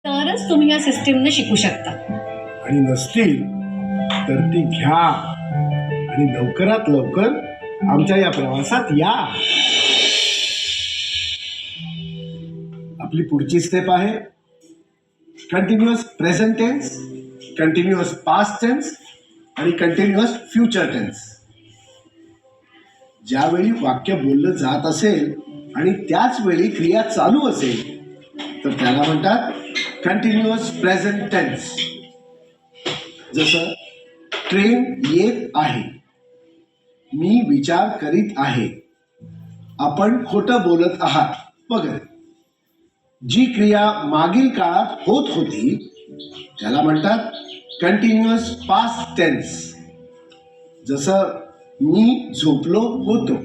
तरच तुम्ही या सिस्टीमने शिकू शकता. आणि नसतील तर ती घ्या आणि लवकरात लवकर आमच्या या प्रवासात या. आपली पुढची स्टेप आहे continuous present tense, continuous past tense आणि कंटिन्युअस फ्युचर टेन्स. ज्यावेळी वाक्य बोललं जात असेल आणि त्याच वेळी क्रिया चालू असेल तर त्याला म्हणतात कंटिन्युअस प्रेझेंट टेन्स. जसं ट्रेन येत आहे, मी विचार करीत आहे, आपण खोटं बोलत आहात वगैरे. जी क्रिया मागील काळात होत होती त्याला म्हणतात कंटिन्युअस पास्ट टेन्स. जसं मी झोपलो होतो,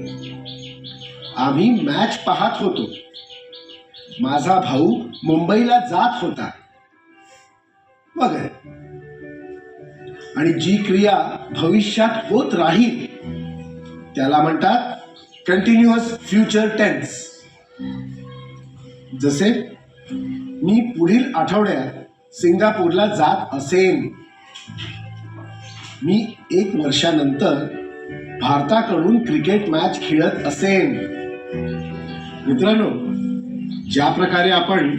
आम्ही मॅच पाहत होतो, माझा भाऊ मुंबईला जात होता वगैरे. आणि जी क्रिया भविष्यात होत राहील त्याला म्हणतात कंटिन्युअस फ्युचर टेन्स. जसे मी पुढील आठवड्यात सिंगापूरला जात असेन, मी 1 वर्षानंतर भारताकडून क्रिकेट मॅच खेळत असेन. मित्रांनो, ज्या प्रकारे आपण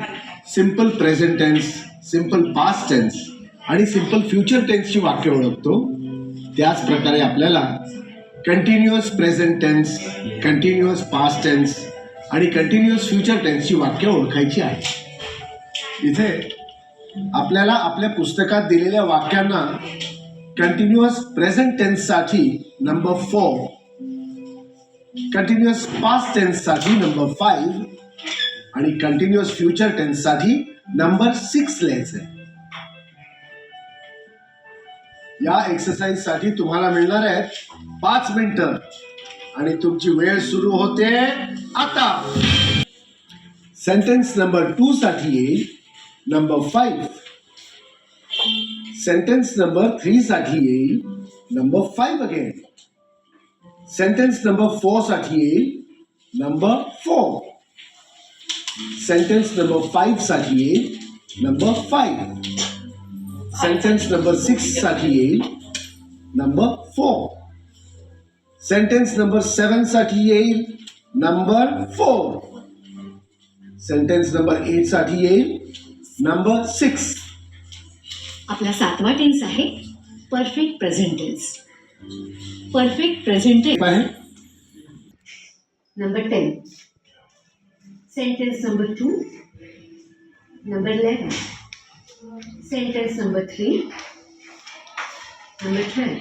simple present tense, simple past tense आणि सिंपल फ्युचर टेन्सची वाक्य ओळखतो त्याच प्रकारे आपल्याला continuous present tense, continuous past tense आणि कंटिन्युअस फ्युचर टेन्सची वाक्य ओळखायची आहे. इथे आपल्याला आपल्या पुस्तकात दिलेल्या वाक्यांना कंटिन्युअस प्रेझेंट टेन्ससाठी नंबर 4, कंटिन्युअस पास्ट टेन्ससाठी नंबर 5 आणि कंटिन्युअस फ्युचर टेन्ससाठी नंबर 6 लिहायचं आहे. या एक्सरसाइजसाठी तुम्हाला मिळणार आहेत 5 मिनिटं आणि तुमची वेळ सुरू होते आता. सेंटेन्स नंबर 2 साठी येईल नंबर 5. सेंटेन्स नंबर 3 साठी येईल नंबर 5 अगेन. सेंटेन्स नंबर 4 साठी येईल नंबर 4. सेंटेन्स नंबर 5 साठी येईल नंबर 5. सेंटेन्स नंबर 6 साठी येईल नंबर 4. सेंटेन्स नंबर 7 साठी येईल नंबर 4. सेंटेन्स नंबर 8 साठी येईल नंबर 6. आपला 7वा टेन्स आहे perfect present tense. Perfect present tense आहे number 10. Sentence number 2, number 11. Sentence number 3, number 12.